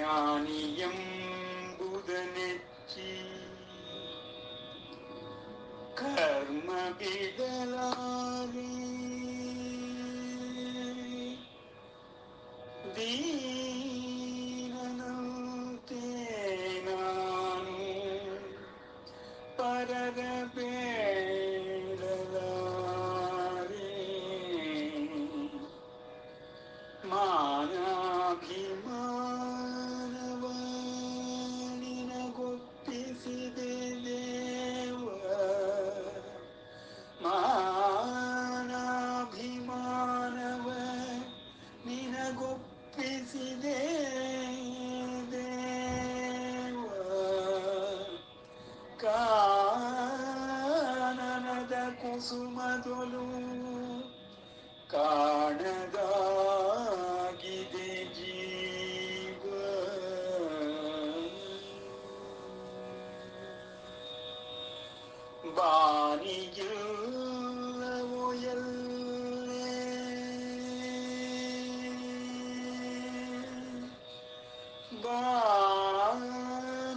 ಜ್ಞಾನಿಯೆಂಬುದನೆಚ್ಚಿ ಕರ್ಮ ಬಿಡಲಾರೆ ದೀನನಂತೆ ನಾನು ಪರರ ಬೇಡಲಾರೆ ಮಾನಾಭಿಮಾನವ ನಿನಗೊಪ್ಪಿಸಿದೆ ದೇವ ಮಾನಾಭಿಮಾನವ ನಿನಗೊಪ್ಪಿಸಿದೆ ದೇವ ಕಾನನದ ಕುಸುಮದೊಲು ಕಾಣದಾಗಿದೆ ಜೀವ ಬಾನಿಗಿಲ್ಲವೋ ಎಲ್ಲೇ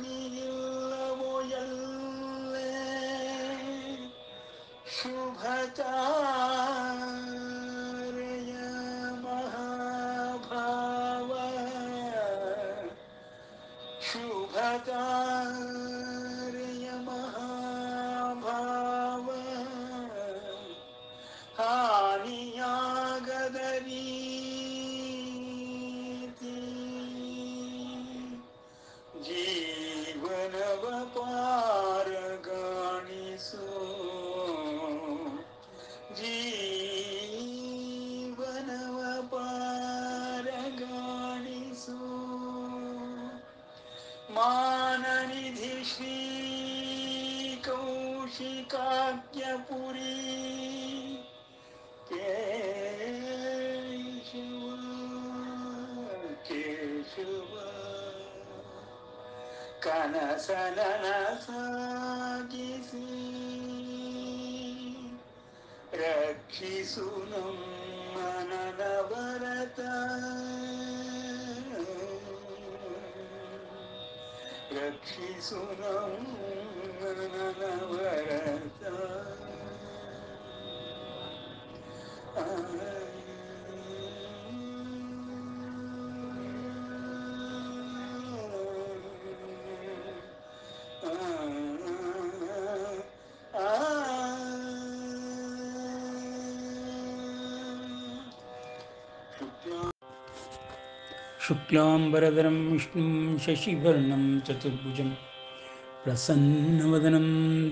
ಬಾನಿಗಿಲ್ಲವೋ ಎಲ್ಲೇ ಶುಭತಾರೆಯ ಮಹಾಭಾವ ಶುಭತಾರೆಯ ಮಹಾಭಾವ ಹಾನಿಯಾಗದ ರೀತಿ ಜೀವನವ ಪಾರಗಾಣಿಸೋ ಜೀವನವ ಪಾರಗಾಣಿಸೋ ಮಾನನಿಧಿ ಶ್ರೀ ಕೌಶಿಕಾಜ್ಞಪುರಿ ಕೇಶವ ಕೇಶವ ಕನಸನಸಾಗಿಸಿ ರಕ್ಷಿಸು ನಮ್ಮ ನನವರತ ರಕ್ಷಿಸು ನಮ್ಮ ನನವರತ ಶುಕ್ಲಾಂಬರಧರಂ ವಿಷ್ಣುಂ ಶಶಿವರ್ಣಂ ಚತುರ್ಭುಜಂ ಪ್ರಸನ್ನವದನಂ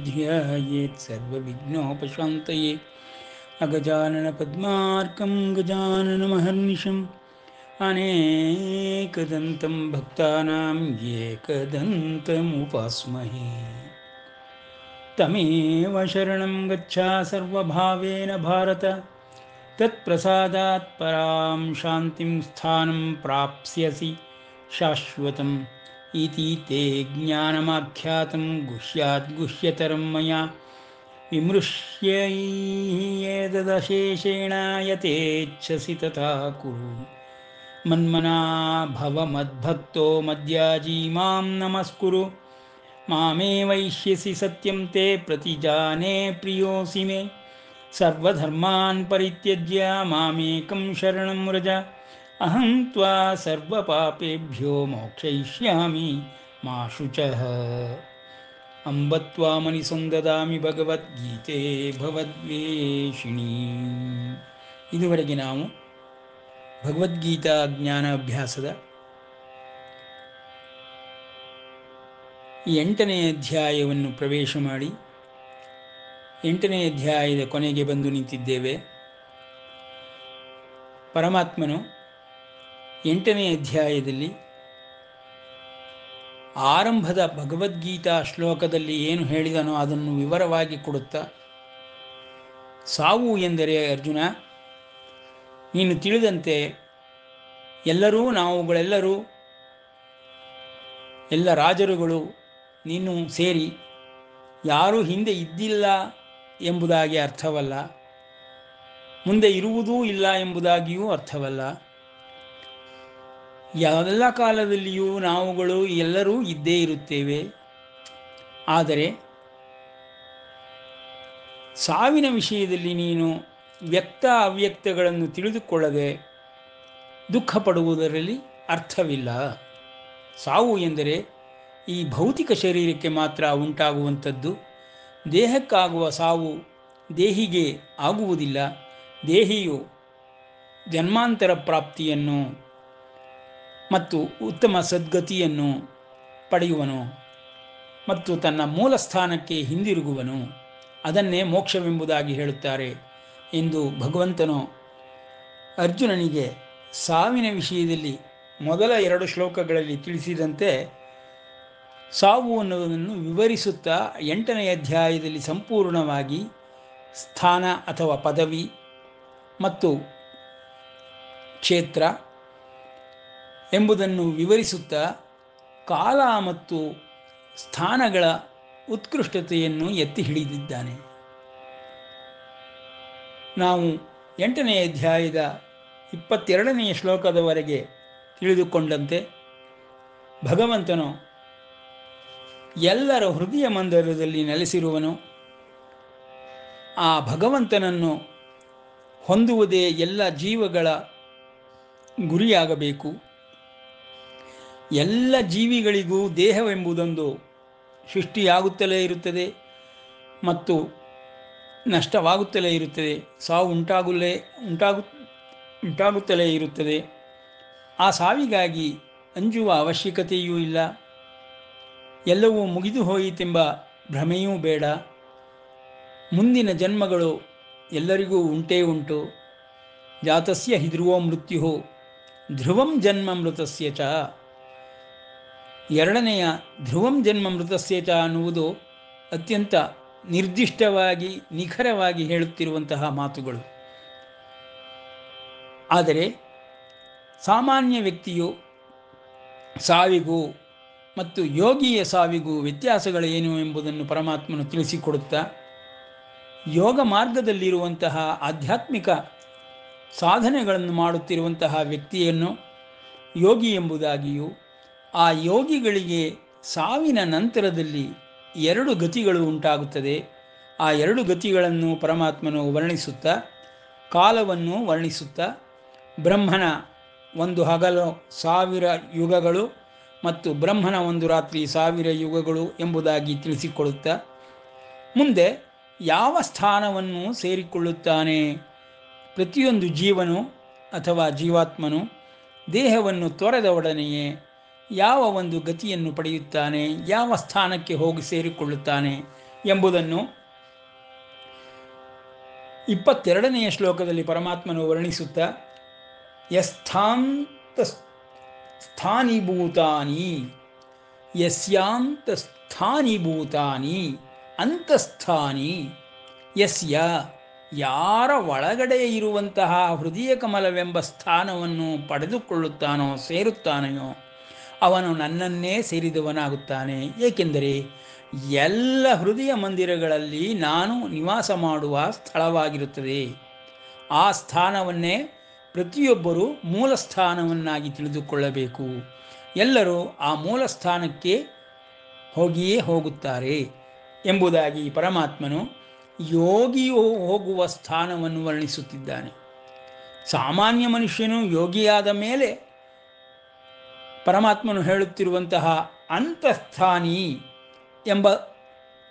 ಧ್ಯಾಯೇತ್ ಸರ್ವವಿಘ್ನೋಪಶಾಂತಯೇ ಅಗಜಾನನ ಪದ್ಮಾರ್ಕಂ ಗಜಾನನಮಹರ್ನಿಶಂ ಅನೇಕದಂತಂ ಭಕ್ತಾನಾಂ ಏಕದಂತಮುಪಾಸ್ಮಹೇ ತಮೇವ ಶರಣಂ ಗಚ್ಚ ಸರ್ವಭಾವೇನ ಭಾರತ ತತ್ಪ್ರಸಾದಾತ್ ಪರಾಂ ಶಾಂತಿಂ ಸ್ಥಾನಂ ಪ್ರಾಪ್ಸ್ಯಸಿ ಶಾಶ್ವತಂ ಇತಿ ತೇ ಜ್ಞಾನಮಾಖ್ಯಾತಂ ಗುಹ್ಯಾತ್ ಗುಹ್ಯತರಂ ಮಯಾ ವಿಮೃಶ್ಯೈಯೇತದಶೇಷೇಣ ಯಥೇಚ್ಛಸಿ ತಥಾ ಕುರು ಮನ್ಮನಾ ಭವ ಮದ್ಭಕ್ತೋ ಮದ್ಯಾಜೀ ಮಾಂ ನಮಸ್ಕುರು ಮಾಮೇ ವೈಷ್ಯಸಿ ಸತ್ಯಂ ತೇ ಪ್ರತಿಜಾನೇ ಪ್ರಿಯೋಸಿ ಮೇ ಸರ್ವಧರ್ಮಾನ್ ಪರಿತ್ಯಜ್ಯ ಮಾಮೇಕಂ ಶರಣಂ ವ್ರಜ ಅಹಂ ತ್ವಾ ಸರ್ವಪಾಪೇಭ್ಯೋ ಮೋಕ್ಷಯಿಷ್ಯಾಮಿ ಮಾ ಶುಚಃ ಅಂಬ ತ್ವಾಮನಿಸಂ ದದಾಮಿ ಭಗವದ್ಗೀತೆ ಭವದ್ವೇಷಿಣೀ. ಇದುವರೆಗೆ ನಾವು ಭಗವದ್ಗೀತಾ ಜ್ಞಾನ ಅಭ್ಯಾಸದ 8ನೇ ಅಧ್ಯಾಯವನ್ನು ಪ್ರವೇಶ ಮಾಡಿ 8ನೇ ಅಧ್ಯಾಯದ ಕೊನೆಗೆ ಬಂದು ನಿಂತಿದ್ದೇವೆ. ಪರಮಾತ್ಮನು 8ನೇ ಅಧ್ಯಾಯದಲ್ಲಿ ಆರಂಭದ ಭಗವದ್ಗೀತಾ ಶ್ಲೋಕದಲ್ಲಿ ಏನು ಹೇಳಿದನೋ ಅದನ್ನು ವಿವರವಾಗಿ ಕೊಡುತ್ತಾ, ಸಾವು ಎಂದರೆ ಅರ್ಜುನ, ನೀನು ತಿಳಿದಂತೆ ನಾವುಗಳೆಲ್ಲರೂ ಎಲ್ಲ ರಾಜರುಗಳು ನೀನು ಸೇರಿ ಯಾರೂ ಹಿಂದೆ ಇದ್ದಿಲ್ಲ ಎಂಬುದಾಗಿ ಅರ್ಥವಲ್ಲ, ಮುಂದೆ ಇರುವುದೂ ಇಲ್ಲ ಎಂಬುದಾಗಿಯೂ ಅರ್ಥವಲ್ಲ. ಎಲ್ಲ ಕಾಲದಲ್ಲಿಯೂ ನಾವುಗಳು ಎಲ್ಲರೂ ಇದ್ದೇ ಇರುತ್ತೇವೆ. ಆದರೆ ಸಾವಿನ ವಿಷಯದಲ್ಲಿ ನೀನು ವ್ಯಕ್ತ ಅವ್ಯಕ್ತಗಳನ್ನು ತಿಳಿದುಕೊಳ್ಳದೆ ದುಃಖ ಪಡುವುದರಲ್ಲಿ ಅರ್ಥವಿಲ್ಲ. ಸಾವು ಎಂದರೆ ಈ ಭೌತಿಕ ಶರೀರಕ್ಕೆ ಮಾತ್ರ ಉಂಟಾಗುವಂಥದ್ದು. ದೇಹಕ್ಕಾಗುವ ಸಾವು ದೇಹಿಗೆ ಆಗುವುದಿಲ್ಲ. ದೇಹಿಯು ಜನ್ಮಾಂತರ ಪ್ರಾಪ್ತಿಯನ್ನು ಮತ್ತು ಉತ್ತಮ ಸದ್ಗತಿಯನ್ನು ಪಡೆಯುವನು ಮತ್ತು ತನ್ನ ಮೂಲ ಸ್ಥಾನಕ್ಕೆ ಹಿಂದಿರುಗುವನು. ಅದನ್ನೇ ಮೋಕ್ಷವೆಂಬುದಾಗಿ ಹೇಳುತ್ತಾರೆ ಎಂದು ಭಗವಂತನು ಅರ್ಜುನನಿಗೆ ಸಾವಿನ ವಿಷಯದಲ್ಲಿ ಮೊದಲ 2 ಶ್ಲೋಕಗಳಲ್ಲಿ ತಿಳಿಸಿದಂತೆ ಸಾವು ಅನ್ನುವುದನ್ನು ವಿವರಿಸುತ್ತಾ 8ನೇ ಅಧ್ಯಾಯದಲ್ಲಿ ಸಂಪೂರ್ಣವಾಗಿ ಸ್ಥಾನ ಅಥವಾ ಪದವಿ ಮತ್ತು ಕ್ಷೇತ್ರ ಎಂಬುದನ್ನು ವಿವರಿಸುತ್ತಾ ಕಾಲ ಮತ್ತು ಸ್ಥಾನಗಳ ಉತ್ಕೃಷ್ಟತೆಯನ್ನು ಎತ್ತಿ ಹಿಡಿದಿದ್ದಾನೆ. ನಾವು 8ನೇ ಅಧ್ಯಾಯದ 22ನೇ ಶ್ಲೋಕದವರೆಗೆ ತಿಳಿದುಕೊಂಡಂತೆ ಭಗವಂತನು ಎಲ್ಲರ ಹೃದಯ ಮಂದಿರದಲ್ಲಿ ನೆಲೆಸಿರುವನು. ಆ ಭಗವಂತನನ್ನು ಹೊಂದುವುದೇ ಎಲ್ಲ ಜೀವಗಳ ಗುರಿಯಾಗಬೇಕು. ಎಲ್ಲ ಜೀವಿಗಳಿಗೂ ದೇಹವೆಂಬುದೊಂದು ಸೃಷ್ಟಿಯಾಗುತ್ತಲೇ ಇರುತ್ತದೆ ಮತ್ತು ನಷ್ಟವಾಗುತ್ತಲೇ ಇರುತ್ತದೆ. ಸಾವು ಉಂಟಾಗುತ್ತಲೇ ಇರುತ್ತದೆ. ಆ ಸಾವಿಗಾಗಿ ಅಂಜುವ ಅವಶ್ಯಕತೆಯೂ ಇಲ್ಲ. ಎಲ್ಲವೂ ಮುಗಿದು ಹೋಯಿತೆಂಬ ಭ್ರಮೆಯೂ ಬೇಡ. ಮುಂದಿನ ಜನ್ಮಗಳು ಎಲ್ಲರಿಗೂ ಉಂಟೇ ಉಂಟು. ಜಾತಸ್ಯ ಹಿ ಧ್ರುವೋ ಮೃತ್ಯು ಧ್ರುವಂ ಜನ್ಮ ಮೃತಸ್ಯ ಚ. 2ನೆಯ ಧ್ರುವಂ ಜನ್ಮ ಮೃತಸ್ಯ ಚ ಅನ್ನುವುದು ಅತ್ಯಂತ ನಿರ್ದಿಷ್ಟವಾಗಿ ನಿಖರವಾಗಿ ಹೇಳುತ್ತಿರುವಂತಹ ಮಾತುಗಳು. ಆದರೆ ಸಾಮಾನ್ಯ ವ್ಯಕ್ತಿಯು ಸಾವಿಗೂ ಮತ್ತು ಯೋಗಿಯ ಸಾವಿಗೂ ವ್ಯತ್ಯಾಸಗಳೇನು ಎಂಬುದನ್ನು ಪರಮಾತ್ಮನು ತಿಳಿಸಿಕೊಡುತ್ತಾ, ಯೋಗ ಮಾರ್ಗದಲ್ಲಿರುವಂತಹ ಆಧ್ಯಾತ್ಮಿಕ ಸಾಧನೆಗಳನ್ನು ಮಾಡುತ್ತಿರುವಂತಹ ವ್ಯಕ್ತಿಯನ್ನು ಯೋಗಿ ಎಂಬುದಾಗಿಯೂ, ಆ ಯೋಗಿಗಳಿಗೆ ಸಾವಿನ ನಂತರದಲ್ಲಿ 2 ಗತಿಗಳು ಉಂಟಾಗುತ್ತದೆ. ಆ 2 ಗತಿಗಳನ್ನು ಪರಮಾತ್ಮನು ವರ್ಣಿಸುತ್ತಾ, ಕಾಲವನ್ನು ವರ್ಣಿಸುತ್ತಾ, ಬ್ರಹ್ಮನ 1 ಹಗಲು 1000 ಯುಗಗಳು ಮತ್ತು ಬ್ರಹ್ಮನ 1 ರಾತ್ರಿ 1000 ಯುಗಗಳು ಎಂಬುದಾಗಿ ತಿಳಿಸಿಕೊಡುತ್ತಾ, ಮುಂದೆ ಯಾವ ಸ್ಥಾನವನ್ನು ಸೇರಿಕೊಳ್ಳುತ್ತಾನೆ ಪ್ರತಿಯೊಂದು ಜೀವನು ಅಥವಾ ಜೀವಾತ್ಮನು ದೇಹವನ್ನು ತೊರೆದ ಒಡನೆಯೇ ಯಾವ ಒಂದು ಗತಿಯನ್ನು ಪಡೆಯುತ್ತಾನೆ, ಯಾವ ಸ್ಥಾನಕ್ಕೆ ಹೋಗಿ ಸೇರಿಕೊಳ್ಳುತ್ತಾನೆ ಎಂಬುದನ್ನು 22ನೇ ಶ್ಲೋಕದಲ್ಲಿ ಪರಮಾತ್ಮನು ವರ್ಣಿಸುತ್ತಾ, ಯಸ್ಥಾಂತಸ್ಥಾನಿಭೂತಾನಿ ಯಸ್ಯಾಂತಸ್ಥಾನಿಭೂತಾನಿ ಅಂತಸ್ಥಾನಿ ಯಸ್ಯ, ಯಾರ ಒಳಗಡೆ ಇರುವಂತಹ ಹೃದಯ ಕಮಲವೆಂಬ ಸ್ಥಾನವನ್ನು ಪಡೆದುಕೊಳ್ಳುತ್ತಾನೋ ಸೇರುತ್ತಾನೆಯೋ ಅವನು ನನ್ನನ್ನೇ ಸೇರಿದವನಾಗುತ್ತಾನೆ. ಏಕೆಂದರೆ ಎಲ್ಲ ಹೃದಯ ಮಂದಿರಗಳಲ್ಲಿ ನಾನು ನಿವಾಸ ಮಾಡುವ ಸ್ಥಳವಾಗಿರುತ್ತದೆ. ಆ ಸ್ಥಾನವನ್ನೇ ಪ್ರತಿಯೊಬ್ಬರೂ ಮೂಲ ಸ್ಥಾನವನ್ನಾಗಿ ತಿಳಿದುಕೊಳ್ಳಬೇಕು. ಎಲ್ಲರೂ ಆ ಮೂಲ ಸ್ಥಾನಕ್ಕೆ ಹೋಗಿಯೇ ಹೋಗುತ್ತಾರೆ ಎಂಬುದಾಗಿ ಪರಮಾತ್ಮನು ಯೋಗಿಯು ಹೋಗುವ ಸ್ಥಾನವನ್ನು ವರ್ಣಿಸುತ್ತಿದ್ದಾನೆ. ಸಾಮಾನ್ಯ ಮನುಷ್ಯನು ಯೋಗಿಯಾದ ಮೇಲೆ ಪರಮಾತ್ಮನು ಹೇಳುತ್ತಿರುವಂತಹ ಅಂತಸ್ಥಾನಿ ಎಂಬ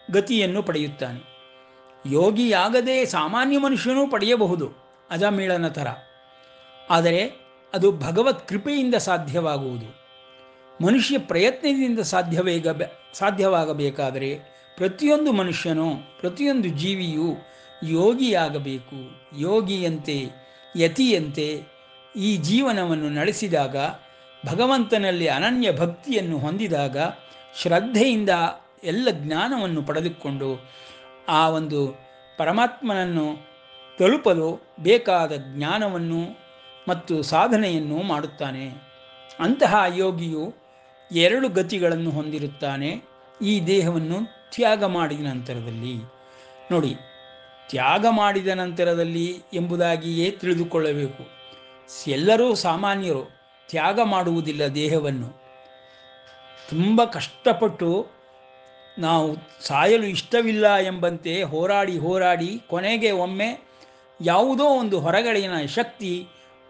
ಗತಿಯನ್ನು ಪಡೆಯುತ್ತಾನೆ. ಯೋಗಿಯಾಗದೆ ಸಾಮಾನ್ಯ ಮನುಷ್ಯನೂ ಪಡೆಯಬಹುದು, ಅಜಮೀಳನ ಥರ. ಆದರೆ ಅದು ಭಗವತ್ ಕೃಪೆಯಿಂದ ಸಾಧ್ಯವಾಗುವುದು. ಮನುಷ್ಯ ಪ್ರಯತ್ನದಿಂದ ಸಾಧ್ಯವಾಗಬೇಕಾದರೆ ಪ್ರತಿಯೊಂದು ಮನುಷ್ಯನೂ ಪ್ರತಿಯೊಂದು ಜೀವಿಯೂ ಯೋಗಿಯಾಗಬೇಕು. ಯೋಗಿಯಂತೆ ಯತಿಯಂತೆ ಈ ಜೀವನವನ್ನು ನಡೆಸಿದಾಗ, ಭಗವಂತನಲ್ಲಿ ಅನನ್ಯ ಭಕ್ತಿಯನ್ನು ಹೊಂದಿದಾಗ, ಶ್ರದ್ಧೆಯಿಂದ ಎಲ್ಲ ಜ್ಞಾನವನ್ನು ಪಡೆದುಕೊಂಡು ಆ ಒಂದು ಪರಮಾತ್ಮನನ್ನು ತಲುಪಲು ಬೇಕಾದ ಜ್ಞಾನವನ್ನು ಮತ್ತು ಸಾಧನೆಯನ್ನು ಮಾಡುತ್ತಾನೆ. ಅಂತಹ ಯೋಗಿಯು 2 ಗತಿಗಳನ್ನು ಹೊಂದಿರುತ್ತಾನೆ ಈ ದೇಹವನ್ನು ತ್ಯಾಗ ಮಾಡಿದ ನಂತರದಲ್ಲಿ. ನೋಡಿ, ತ್ಯಾಗ ಮಾಡಿದ ನಂತರದಲ್ಲಿ ಎಂಬುದಾಗಿಯೇ ತಿಳಿದುಕೊಳ್ಳಬೇಕು. ಎಲ್ಲರೂ ಸಾಮಾನ್ಯರು ತ್ಯಾಗ ಮಾಡುವುದಿಲ್ಲ ದೇಹವನ್ನು. ತುಂಬ ಕಷ್ಟಪಟ್ಟು ನಾವು ಸಾಯಲು ಇಷ್ಟವಿಲ್ಲ ಎಂಬಂತೆ ಹೋರಾಡಿ ಹೋರಾಡಿ ಕೊನೆಗೆ ಒಮ್ಮೆ ಯಾವುದೋ ಒಂದು ಹೊರಗಡೆಯ ಶಕ್ತಿ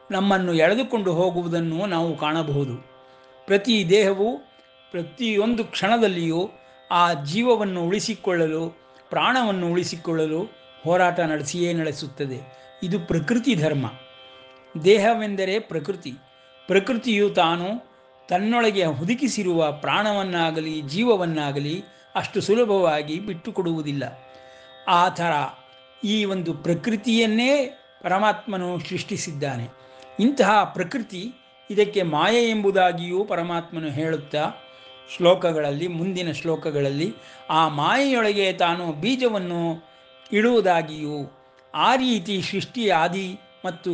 ನಮ್ಮನ್ನು ಎಳೆದುಕೊಂಡು ಹೋಗುವುದನ್ನು ನಾವು ಕಾಣಬಹುದು. ಪ್ರತಿ ದೇಹವು ಪ್ರತಿಯೊಂದು ಕ್ಷಣದಲ್ಲಿಯೂ ಆ ಜೀವವನ್ನು ಉಳಿಸಿಕೊಳ್ಳಲು, ಪ್ರಾಣವನ್ನು ಉಳಿಸಿಕೊಳ್ಳಲು ಹೋರಾಟ ನಡೆಸುತ್ತದೆ. ಇದು ಪ್ರಕೃತಿ ಧರ್ಮ. ದೇಹವೆಂದರೆ ಪ್ರಕೃತಿ. ಪ್ರಕೃತಿಯು ತಾನು ತನ್ನೊಳಗೆ ಹುದುಕಿಸಿರುವ ಪ್ರಾಣವನ್ನಾಗಲಿ ಜೀವವನ್ನಾಗಲಿ ಅಷ್ಟು ಸುಲಭವಾಗಿ ಬಿಟ್ಟುಕೊಡುವುದಿಲ್ಲ. ಆ ಥರ ಈ ಒಂದು ಪ್ರಕೃತಿಯನ್ನೇ ಪರಮಾತ್ಮನು ಸೃಷ್ಟಿಸಿದ್ದಾನೆ. ಇಂತಹ ಪ್ರಕೃತಿ, ಇದಕ್ಕೆ ಮಾಯೆ ಎಂಬುದಾಗಿಯೂ ಪರಮಾತ್ಮನು ಹೇಳುತ್ತಾ ಮುಂದಿನ ಶ್ಲೋಕಗಳಲ್ಲಿ ಆ ಮಾಯೆಯೊಳಗೆ ತಾನು ಬೀಜವನ್ನು ಇಡುವುದಾಗಿಯೂ, ಆ ರೀತಿ ಸೃಷ್ಟಿಯ ಆದಿ ಮತ್ತು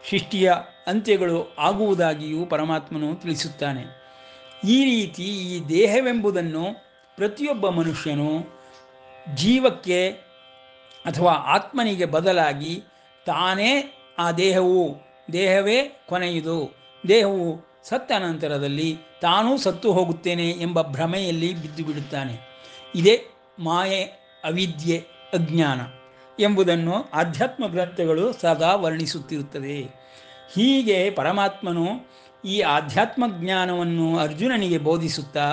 ಸೃಷ್ಟಿಯ ಅಂತ್ಯಗಳು ಆಗುವುದಾಗಿಯೂ ಪರಮಾತ್ಮನು ತಿಳಿಸುತ್ತಾನೆ. ಈ ರೀತಿ ಈ ದೇಹವೆಂಬುದನ್ನು ಪ್ರತಿಯೊಬ್ಬ ಮನುಷ್ಯನು ಜೀವಕ್ಕೆ ಅಥವಾ ಆತ್ಮನಿಗೆ ಬದಲಾಗಿ ತಾನೇ ಆ ದೇಹವೇ ಕೊನೆಯುವುದು, ದೇಹವು ಸತ್ತ ನಂತರದಲ್ಲಿ ತಾನೂ ಸತ್ತು ಹೋಗುತ್ತೇನೆ ಎಂಬ ಭ್ರಮೆಯಲ್ಲಿ ಬಿದ್ದು ಬಿಡುತ್ತಾನೆ. ಇದೇ ಮಾಯೆ, ಅವಿದ್ಯೆ, ಅಜ್ಞಾನ ಎಂಬುದನ್ನು ಆಧ್ಯಾತ್ಮ ಗ್ರಂಥಗಳು ಸದಾ ವರ್ಣಿಸುತ್ತಿರುತ್ತದೆ. ಹೀಗೆ ಪರಮಾತ್ಮನು ಈ ಆಧ್ಯಾತ್ಮ ಜ್ಞಾನವನ್ನು ಅರ್ಜುನನಿಗೆ ಬೋಧಿಸುತ್ತಾ,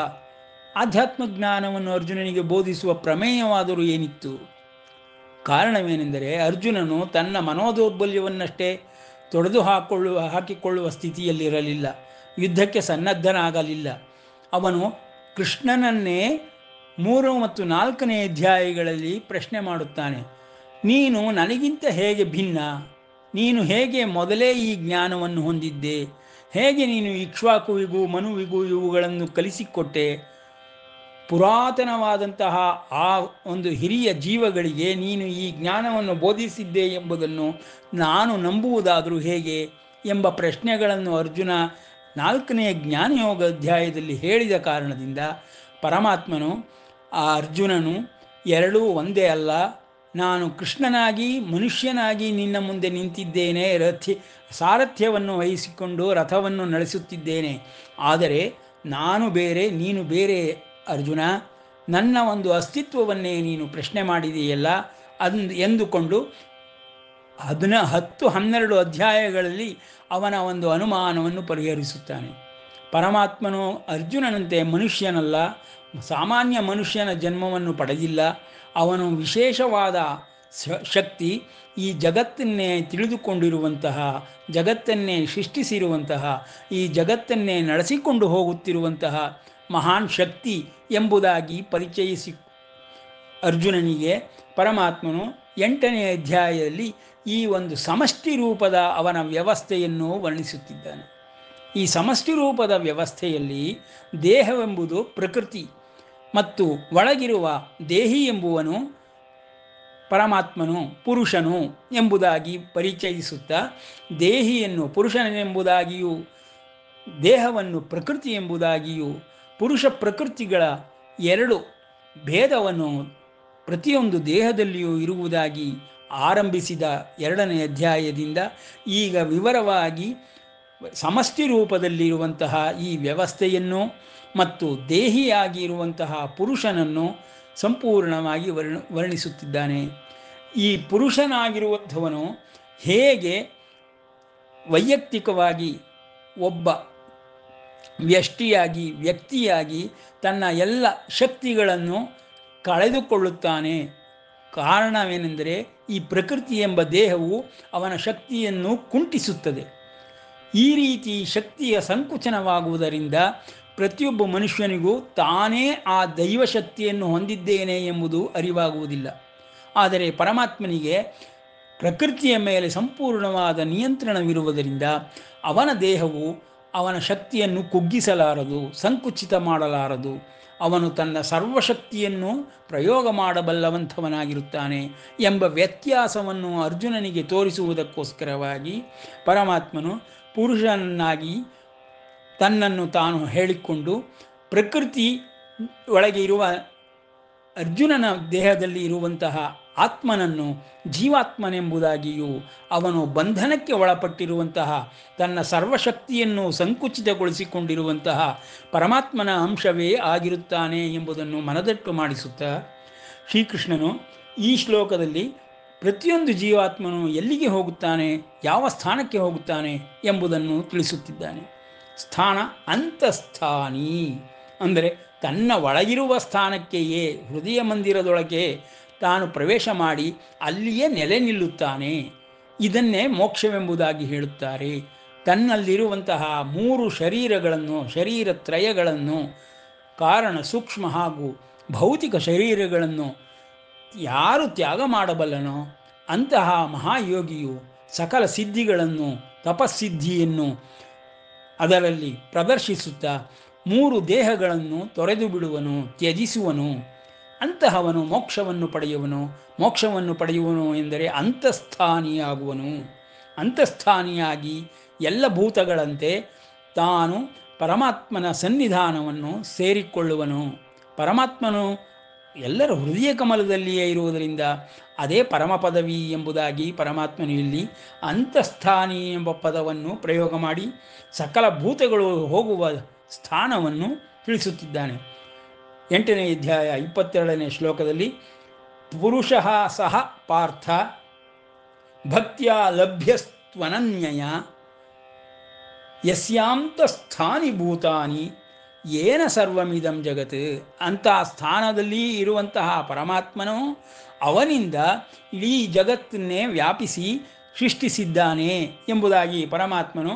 ಆಧ್ಯಾತ್ಮ ಜ್ಞಾನವನ್ನು ಅರ್ಜುನನಿಗೆ ಬೋಧಿಸುವ ಪ್ರಮೇಯವಾದರೂ ಏನಿತ್ತು? ಕಾರಣವೇನೆಂದರೆ ಅರ್ಜುನನು ತನ್ನ ಮನೋದೌರ್ಬಲ್ಯವನ್ನಷ್ಟೇ ಹಾಕಿಕೊಳ್ಳುವ ಸ್ಥಿತಿಯಲ್ಲಿರಲಿಲ್ಲ. ಯುದ್ಧಕ್ಕೆ ಸನ್ನದ್ಧನಾಗಲಿಲ್ಲ. ಅವನು ಕೃಷ್ಣನನ್ನೇ 3 ಮತ್ತು 4ನೇ ಅಧ್ಯಾಯಗಳಲ್ಲಿ ಪ್ರಶ್ನೆ ಮಾಡುತ್ತಾನೆ. ನೀನು ನನಗಿಂತ ಹೇಗೆ ಭಿನ್ನ? ನೀನು ಹೇಗೆ ಮೊದಲೇ ಈ ಜ್ಞಾನವನ್ನು ಹೊಂದಿದ್ದೆ? ಹೇಗೆ ನೀನು ಇಕ್ಷ್ವಾಕುವಿಗೂ ಮನುವಿಗೂ ಇವುಗಳನ್ನು ಕಲಿಸಿಕೊಟ್ಟೆ? ಪುರಾತನವಾದಂತಹ ಆ ಒಂದು ಹಿರಿಯ ಜೀವಗಳಿಗೆ ನೀನು ಈ ಜ್ಞಾನವನ್ನು ಬೋಧಿಸಿದ್ದೆ ಎಂಬುದನ್ನು ನಾನು ನಂಬುವುದಾದರೂ ಹೇಗೆ ಎಂಬ ಪ್ರಶ್ನೆಗಳನ್ನು ಅರ್ಜುನ 4ನೇ ಜ್ಞಾನಯೋಗ ಅಧ್ಯಾಯದಲ್ಲಿ ಹೇಳಿದ ಕಾರಣದಿಂದ ಪರಮಾತ್ಮನು ಆ ಅರ್ಜುನನು ಎರಡೂ ಒಂದೇ ಅಲ್ಲ, ನಾನು ಕೃಷ್ಣನಾಗಿ ಮನುಷ್ಯನಾಗಿ ನಿನ್ನ ಮುಂದೆ ನಿಂತಿದ್ದೇನೆ, ಸಾರಥ್ಯವನ್ನು ವಹಿಸಿಕೊಂಡು ರಥವನ್ನು ನಡೆಸುತ್ತಿದ್ದೇನೆ. ಆದರೆ ನಾನು ಬೇರೆ, ನೀನು ಬೇರೆ ಅರ್ಜುನ. ನನ್ನ ಒಂದು ಅಸ್ತಿತ್ವವನ್ನೇ ನೀನು ಪ್ರಶ್ನೆ ಮಾಡಿದೆಯಲ್ಲ ಎಂದುಕೊಂಡು 10-12 ಅಧ್ಯಾಯಗಳಲ್ಲಿ ಅವನ ಒಂದು ಅನುಮಾನವನ್ನು ಪರಿಹರಿಸುತ್ತಾನೆ. ಪರಮಾತ್ಮನು ಅರ್ಜುನನಂತೆ ಮನುಷ್ಯನಲ್ಲ, ಸಾಮಾನ್ಯ ಮನುಷ್ಯನ ಜನ್ಮವನ್ನು ಪಡೆದಿಲ್ಲ. ಅವನು ವಿಶೇಷವಾದ ಶಕ್ತಿ, ಈ ಜಗತ್ತನ್ನೇ ತಿಳಿದುಕೊಂಡಿರುವಂತಹ, ಜಗತ್ತನ್ನೇ ಸೃಷ್ಟಿಸಿರುವಂತಹ, ಈ ಜಗತ್ತನ್ನೇ ನಡೆಸಿಕೊಂಡು ಹೋಗುತ್ತಿರುವಂತಹ ಮಹಾನ್ ಶಕ್ತಿ ಎಂಬುದಾಗಿ ಪರಿಚಯಿಸಿ ಅರ್ಜುನನಿಗೆ ಪರಮಾತ್ಮನು 8ನೇ ಅಧ್ಯಾಯದಲ್ಲಿ ಈ ಒಂದು ಸಮಷ್ಟಿ ರೂಪದ ಅವನ ವ್ಯವಸ್ಥೆಯನ್ನು ವರ್ಣಿಸುತ್ತಿದ್ದಾನೆ. ಈ ಸಮಷ್ಟಿ ರೂಪದ ವ್ಯವಸ್ಥೆಯಲ್ಲಿ ದೇಹವೆಂಬುದು ಪ್ರಕೃತಿ ಮತ್ತು ಒಳಗಿರುವ ದೇಹಿ ಎಂಬುವನು ಪರಮಾತ್ಮನು ಪುರುಷನು ಎಂಬುದಾಗಿ ಪರಿಚಯಿಸುತ್ತಾ, ದೇಹಿಯನ್ನು ಪುರುಷನೆಂಬುದಾಗಿಯೂ ದೇಹವನ್ನು ಪ್ರಕೃತಿ ಎಂಬುದಾಗಿಯೂ ಪುರುಷ ಪ್ರಕೃತಿಗಳ 2 ಭೇದವನ್ನು ಪ್ರತಿಯೊಂದು ದೇಹದಲ್ಲಿಯೂ ಇರುವುದಾಗಿ ಆರಂಭಿಸಿದ 2ನೇ ಅಧ್ಯಾಯದಿಂದ ಈಗ ವಿವರವಾಗಿ ಸಮಷ್ಟಿ ರೂಪದಲ್ಲಿರುವಂತಹ ಈ ವ್ಯವಸ್ಥೆಯನ್ನು ಮತ್ತು ದೇಹಿಯಾಗಿರುವಂತಹ ಪುರುಷನನ್ನು ಸಂಪೂರ್ಣವಾಗಿ ವರ್ಣಿಸುತ್ತಿದ್ದಾನೆ. ಈ ಪುರುಷನಾಗಿರುವಂಥವನು ಹೇಗೆ ವೈಯಕ್ತಿಕವಾಗಿ ಒಬ್ಬ ವ್ಯಕ್ತಿಯಾಗಿ ತನ್ನ ಎಲ್ಲ ಶಕ್ತಿಗಳನ್ನು ಕಳೆದುಕೊಳ್ಳುತ್ತಾನೆ. ಕಾರಣವೇನೆಂದರೆ ಈ ಪ್ರಕೃತಿ ಎಂಬ ದೇಹವು ಅವನ ಶಕ್ತಿಯನ್ನು ಕುಂಟಿಸುತ್ತದೆ. ಈ ರೀತಿ ಶಕ್ತಿಯ ಸಂಕುಚನವಾಗುವುದರಿಂದ ಪ್ರತಿಯೊಬ್ಬ ಮನುಷ್ಯನಿಗೂ ತಾನೇ ಆ ದೈವಶಕ್ತಿಯನ್ನು ಹೊಂದಿದ್ದೇನೆ ಎಂಬುದು ಅರಿವಾಗುವುದಿಲ್ಲ. ಆದರೆ ಪರಮಾತ್ಮನಿಗೆ ಪ್ರಕೃತಿಯ ಮೇಲೆ ಸಂಪೂರ್ಣವಾದ ನಿಯಂತ್ರಣವಿರುವುದರಿಂದ ಅವನ ದೇಹವು ಅವನ ಶಕ್ತಿಯನ್ನು ಕುಗ್ಗಿಸಲಾರದು, ಸಂಕುಚಿತ ಮಾಡಲಾರದು. ಅವನು ತನ್ನ ಸರ್ವಶಕ್ತಿಯನ್ನು ಪ್ರಯೋಗ ಮಾಡಬಲ್ಲವಂಥವನಾಗಿರುತ್ತಾನೆ ಎಂಬ ವ್ಯತ್ಯಾಸವನ್ನು ಅರ್ಜುನನಿಗೆ ತೋರಿಸುವುದಕ್ಕೋಸ್ಕರವಾಗಿ ಪರಮಾತ್ಮನು ಪುರುಷನನ್ನಾಗಿ ತನ್ನನ್ನು ತಾನು ಹೇಳಿಕೊಂಡು ಪ್ರಕೃತಿ ಒಳಗೆ ಇರುವ ಅರ್ಜುನನ ದೇಹದಲ್ಲಿ ಇರುವಂತಹ ಆತ್ಮನನ್ನು ಜೀವಾತ್ಮನೆಂಬುದಾಗಿಯೂ ಅವನು ಬಂಧನಕ್ಕೆ ಒಳಪಟ್ಟಿರುವಂತಹ ತನ್ನ ಸರ್ವಶಕ್ತಿಯನ್ನು ಸಂಕುಚಿತಗೊಳಿಸಿಕೊಂಡಿರುವಂತಹ ಪರಮಾತ್ಮನ ಅಂಶವೇ ಆಗಿರುತ್ತಾನೆ ಎಂಬುದನ್ನು ಮನದಟ್ಟು ಮಾಡಿಸುತ್ತಾ ಶ್ರೀಕೃಷ್ಣನು ಈ ಶ್ಲೋಕದಲ್ಲಿ ಪ್ರತಿಯೊಂದು ಜೀವಾತ್ಮನು ಎಲ್ಲಿಗೆ ಹೋಗುತ್ತಾನೆ, ಯಾವ ಸ್ಥಾನಕ್ಕೆ ಹೋಗುತ್ತಾನೆ ಎಂಬುದನ್ನು ತಿಳಿಸುತ್ತಿದ್ದಾನೆ. ಸ್ಥಾನ ಅಂತಸ್ಥಾನಿ ಅಂದರೆ ತನ್ನ ಒಳಗಿರುವ ಸ್ಥಾನಕ್ಕೆಯೇ, ಹೃದಯ ಮಂದಿರದೊಳಗೆ ತಾನು ಪ್ರವೇಶ ಮಾಡಿ ಅಲ್ಲಿಯೇ ನೆಲೆ ನಿಲ್ಲುತ್ತಾನೆ. ಇದನ್ನೇ ಮೋಕ್ಷವೆಂಬುದಾಗಿ ಹೇಳುತ್ತಾರೆ. ತನ್ನಲ್ಲಿರುವಂತಹ 3 ಶರೀರಗಳನ್ನು, ಶರೀರತ್ರಯಗಳನ್ನು, ಕಾರಣ, ಸೂಕ್ಷ್ಮ ಹಾಗೂ ಭೌತಿಕ ಶರೀರಗಳನ್ನು ಯಾರು ತ್ಯಾಗ ಮಾಡಬಲ್ಲನೋ ಅಂತಹ ಮಹಾಯೋಗಿಯು ಸಕಲ ಸಿದ್ಧಿಗಳನ್ನು, ತಪಸ್ಸಿದ್ಧಿಯನ್ನು ಅದರಲ್ಲಿ ಪ್ರದರ್ಶಿಸುತ್ತಾ 3 ದೇಹಗಳನ್ನು ತೊರೆದು ಬಿಡುವನು, ತ್ಯಜಿಸುವನು. ಅಂತಹವನು ಮೋಕ್ಷವನ್ನು ಪಡೆಯುವನು ಎಂದರೆ ಅಂತಸ್ಥಾನಿಯಾಗುವನು. ಅಂತಸ್ಥಾನಿಯಾಗಿ ಎಲ್ಲ ಭೂತಗಳಂತೆ ತಾನು ಪರಮಾತ್ಮನ ಸನ್ನಿಧಾನವನ್ನು ಸೇರಿಕೊಳ್ಳುವನು. ಪರಮಾತ್ಮನು ಎಲ್ಲರ ಹೃದಯ ಕಮಲದಲ್ಲಿಯೇ ಇರುವುದರಿಂದ ಅದೇ ಪರಮ ಪದವಿ ಎಂಬುದಾಗಿ ಪರಮಾತ್ಮನು ಇಲ್ಲಿ ಅಂತಸ್ಥಾನಿ ಎಂಬ ಪದವನ್ನು ಪ್ರಯೋಗ ಮಾಡಿ ಸಕಲ ಭೂತಗಳು ಹೋಗುವ ಸ್ಥಾನವನ್ನು ತಿಳಿಸುತ್ತಿದ್ದಾನೆ. 8ನೇ ಅಧ್ಯಾಯ 22ನೇ ಶ್ಲೋಕದಲ್ಲಿ ಪುರುಷಃ ಸಹ ಪಾರ್ಥ ಭಕ್ತ್ಯಾ ಲಭ್ಯಸ್ತ್ವನನ್ಯಯ ಯಸ್ಯಾಂತಸ್ಥಾನಿ ಭೂತಾನಿ ಏನ ಸರ್ವಮಿದಂ ಜಗತ್. ಅಂತಹ ಸ್ಥಾನದಲ್ಲಿ ಇರುವಂತಹ ಪರಮಾತ್ಮನು ಅವನಿಂದ ಇಡೀ ಜಗತ್ತನ್ನೇ ವ್ಯಾಪಿಸಿ ಸೃಷ್ಟಿಸಿದ್ದಾನೆ ಎಂಬುದಾಗಿ ಪರಮಾತ್ಮನು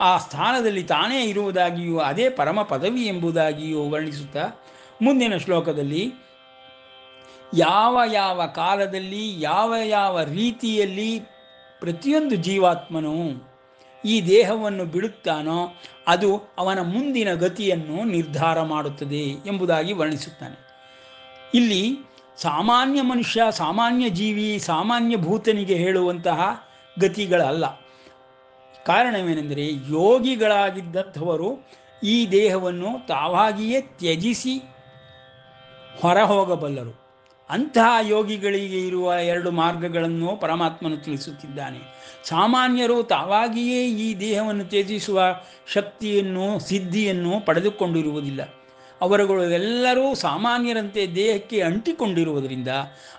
ಆ ಸ್ಥಾನದಲ್ಲಿ ತಾನೇ ಇರುವುದಾಗಿಯೂ ಅದೇ ಪರಮ ಪದವಿ ಎಂಬುದಾಗಿಯೂ ವರ್ಣಿಸುತ್ತಾ ಮುಂದಿನ ಶ್ಲೋಕದಲ್ಲಿ ಯಾವ ಯಾವ ಕಾಲದಲ್ಲಿ ಯಾವ ಯಾವ ರೀತಿಯಲ್ಲಿ ಪ್ರತಿಯೊಂದು ಜೀವಾತ್ಮನು ಈ ದೇಹವನ್ನು ಬಿಡುತ್ತಾನೋ ಅದು ಅವನ ಮುಂದಿನ ಗತಿಯನ್ನು ನಿರ್ಧಾರ ಮಾಡುತ್ತದೆ ಎಂಬುದಾಗಿ ವರ್ಣಿಸುತ್ತಾನೆ. ಇಲ್ಲಿ ಸಾಮಾನ್ಯ ಮನುಷ್ಯ, ಸಾಮಾನ್ಯ ಜೀವಿ, ಸಾಮಾನ್ಯ ಭೂತನಿಗೆ ಹೇಳುವಂತಹ ಗತಿಗಳಲ್ಲ. ಕಾರಣವೇನೆಂದರೆ ಯೋಗಿಗಳಾಗಿದ್ದಂಥವರು ಈ ದೇಹವನ್ನು ತಾವಾಗಿಯೇ ತ್ಯಜಿಸಿ ಹೊರ ಹೋಗಬಲ್ಲರು. ಅಂತಹ ಯೋಗಿಗಳಿಗೆ ಇರುವ 2 ಮಾರ್ಗಗಳನ್ನು ಪರಮಾತ್ಮನು ತಿಳಿಸುತ್ತಿದ್ದಾನೆ. ಸಾಮಾನ್ಯರು ತಾವಾಗಿಯೇ ಈ ದೇಹವನ್ನು ತ್ಯಜಿಸುವ ಶಕ್ತಿಯನ್ನು, ಸಿದ್ಧಿಯನ್ನು ಪಡೆದುಕೊಂಡಿರುವುದಿಲ್ಲ. ಅವರುಗಳೆಲ್ಲರೂ ಸಾಮಾನ್ಯರಂತೆ ದೇಹಕ್ಕೆ ಅಂಟಿಕೊಂಡಿರುವುದರಿಂದ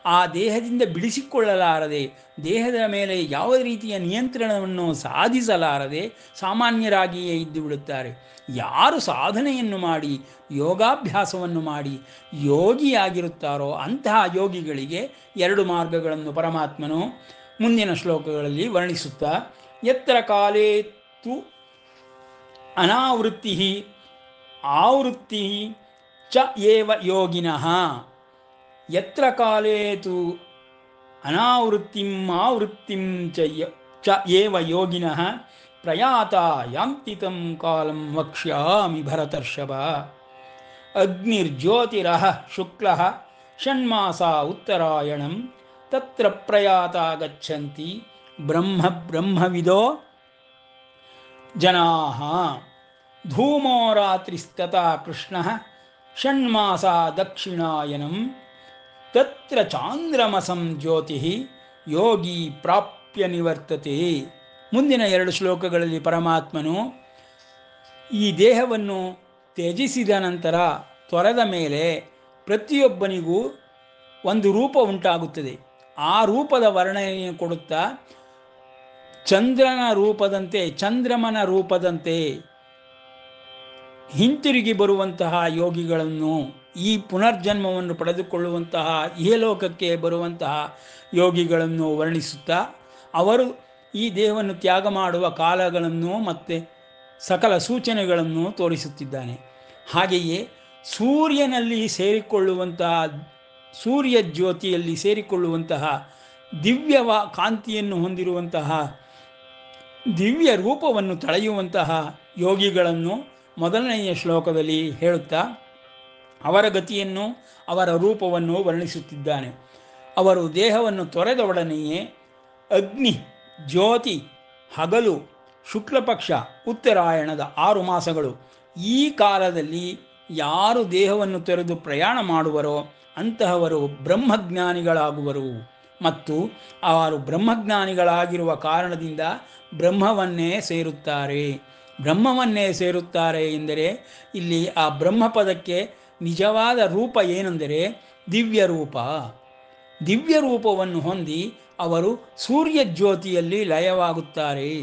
ಆ ದೇಹದಿಂದ ಬಿಡಿಸಿಕೊಳ್ಳಲಾರದೆ, ದೇಹದ ಮೇಲೆ ಯಾವ ರೀತಿಯ ನಿಯಂತ್ರಣವನ್ನು ಸಾಧಿಸಲಾರದೆ ಸಾಮಾನ್ಯರಾಗಿಯೇ ಇದ್ದು ಬಿಡುತ್ತಾರೆ. ಯಾರು ಸಾಧನೆಯನ್ನು ಮಾಡಿ ಯೋಗಾಭ್ಯಾಸವನ್ನು ಮಾಡಿ ಯೋಗಿಯಾಗಿರುತ್ತಾರೋ ಅಂತಹ ಯೋಗಿಗಳಿಗೆ 2 ಮಾರ್ಗಗಳನ್ನು ಪರಮಾತ್ಮನು ಮುಂದಿನ ಶ್ಲೋಕಗಳಲ್ಲಿ ವರ್ಣಿಸುತ್ತಾ ಯತ್ರ ಕಾಲೇ ತು ಅನಾವೃತ್ತಿ ಆವೃತ್ತಿ ಚ ಏವ ಯೋಗಿನಃ ಯತ್ರ ಕಾಲೇ ತು ಅನಾವೃತ್ತಿಂ ಆವೃತ್ತಿಂ ಚ ಏವ ಯೋಗಿನಃ ಪ್ರಯಾತ ಯಾಂತಿತಂ ಕಾಲಂ ವಕ್ಷ್ಯಾಮಿ ಭರತರ್ಷಭ ಅಗ್ನಿರ್ಜ್ಯೋತಿರಃ ಶುಕ್ಲಃ ಷಣ್ಮಾಸಾ ಉತ್ತರಾಯಣಂ ತತ್ರ ಪ್ರಯಾತ ಗಚ್ಚಂತಿ ಬ್ರಹ್ಮವಿದೋ ಜನಾಃ ಧೂಮೋ ರಾತ್ರಿಸ್ತತಾ ಕೃಷ್ಣಃ ಷಣ್ಮಾಸಾ ದಕ್ಷಿಣಾಯನಂ ತತ್ರ ಚಾಂದ್ರಮಸಂ ಜ್ಯೋತಿ ಯೋಗಿ ಪ್ರಾಪ್ಯ ನಿವರ್ತತೆ. ಮುಂದಿನ 2 ಶ್ಲೋಕಗಳಲ್ಲಿ ಪರಮಾತ್ಮನು ಈ ದೇಹವನ್ನು ತ್ಯಜಿಸಿದ ನಂತರ ತೊರೆದ ಮೇಲೆ ಪ್ರತಿಯೊಬ್ಬನಿಗೂ ಒಂದು ರೂಪ ಉಂಟಾಗುತ್ತದೆ. ಆ ರೂಪದ ವರ್ಣನೆಯನ್ನು ಕೊಡುತ್ತಾ ಚಂದ್ರಮನ ರೂಪದಂತೆ ಹಿಂತಿರುಗಿ ಬರುವಂತಹ ಯೋಗಿಗಳನ್ನು, ಈ ಪುನರ್ಜನ್ಮವನ್ನು ಪಡೆದುಕೊಳ್ಳುವಂತಹ ಇಹಲೋಕಕ್ಕೆ ಬರುವಂತಹ ಯೋಗಿಗಳನ್ನು ವರ್ಣಿಸುತ್ತಾ ಅವರು ಈ ದೇಹವನ್ನು ತ್ಯಾಗ ಮಾಡುವ ಕಾಲಗಳನ್ನು ಮತ್ತು ಸಕಲ ಸೂಚನೆಗಳನ್ನು ತೋರಿಸುತ್ತಿದ್ದಾನೆ. ಹಾಗೆಯೇ ಸೂರ್ಯನಲ್ಲಿ ಸೇರಿಕೊಳ್ಳುವಂತಹ, ಸೂರ್ಯ ಜ್ಯೋತಿಯಲ್ಲಿ ಸೇರಿಕೊಳ್ಳುವಂತಹ ದಿವ್ಯ ಕಾಂತಿಯನ್ನು ಹೊಂದಿರುವಂತಹ ದಿವ್ಯ ರೂಪವನ್ನು ತಳೆಯುವಂತಹ ಯೋಗಿಗಳನ್ನು ಮೊದಲನೆಯ ಶ್ಲೋಕದಲ್ಲಿ ಹೇಳುತ್ತಾ ಅವರ ಗತಿಯನ್ನು, ಅವರ ರೂಪವನ್ನು ವರ್ಣಿಸುತ್ತಿದ್ದಾನೆ. ಅವರು ದೇಹವನ್ನು ತೊರೆದೊಡನೆಯೇ ಅಗ್ನಿ, ಜ್ಯೋತಿ, ಹಗಲು, ಶುಕ್ಲಪಕ್ಷ, ಉತ್ತರಾಯಣದ 6 ಮಾಸಗಳು, ಈ ಕಾಲದಲ್ಲಿ ಯಾರು ದೇಹವನ್ನು ತೊರೆದು ಪ್ರಯಾಣ ಮಾಡುವರೋ ಅಂತಹವರು ಬ್ರಹ್ಮಜ್ಞಾನಿಗಳಾಗುವರು. ಮತ್ತು ಅವರು ಬ್ರಹ್ಮಜ್ಞಾನಿಗಳಾಗಿರುವ ಕಾರಣದಿಂದ ಬ್ರಹ್ಮವನ್ನೇ ಸೇರುತ್ತಾರೆ. ಬ್ರಹ್ಮವನ್ನೇ ಸೇರುತ್ತಾರೆ ಎಂದರೆ ಇಲ್ಲಿ ಆ ಬ್ರಹ್ಮಪದಕ್ಕೆ ನಿಜವಾದ ರೂಪ ಏನೆಂದರೆ ದಿವ್ಯ ರೂಪ. ದಿವ್ಯ ರೂಪವನ್ನು ಹೊಂದಿ ಅವರು ಸೂರ್ಯ ಜ್ಯೋತಿಯಲ್ಲಿ ಲಯವಾಗುತ್ತಾರೆ,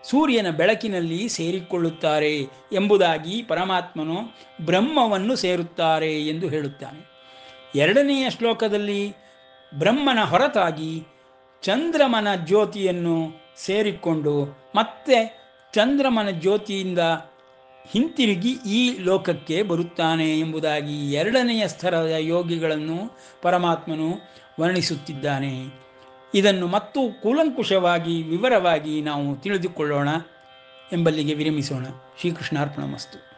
ಸೂರ್ಯನ ಬೆಳಕಿನಲ್ಲಿ ಸೇರಿಕೊಳ್ಳುತ್ತಾರೆ ಎಂಬುದಾಗಿ ಪರಮಾತ್ಮನು ಬ್ರಹ್ಮವನ್ನು ಸೇರುತ್ತಾರೆ ಎಂದು ಹೇಳುತ್ತಾನೆ. ಎರಡನೆಯ ಶ್ಲೋಕದಲ್ಲಿ ಬ್ರಹ್ಮನ ಹೊರತಾಗಿ ಚಂದ್ರಮನ ಜ್ಯೋತಿಯನ್ನು ಸೇರಿಕೊಂಡು ಮತ್ತೆ ಚಂದ್ರಮನ ಜ್ಯೋತಿಯಿಂದ ಹಿಂತಿರುಗಿ ಈ ಲೋಕಕ್ಕೆ ಬರುತ್ತಾನೆ ಎಂಬುದಾಗಿ ಎರಡನೆಯ ಸ್ತರದ ಯೋಗಿಗಳನ್ನು ಪರಮಾತ್ಮನು ವರ್ಣಿಸುತ್ತಿದ್ದಾನೆ. ಇದನ್ನು ಮತ್ತು ಕೂಲಂಕುಷವಾಗಿ ವಿವರವಾಗಿ ನಾವು ತಿಳಿದುಕೊಳ್ಳೋಣ ಎಂಬಲ್ಲಿಗೆ ವಿರಮಿಸೋಣ. ಶ್ರೀಕೃಷ್ಣಾರ್ಪಣಮಸ್ತು.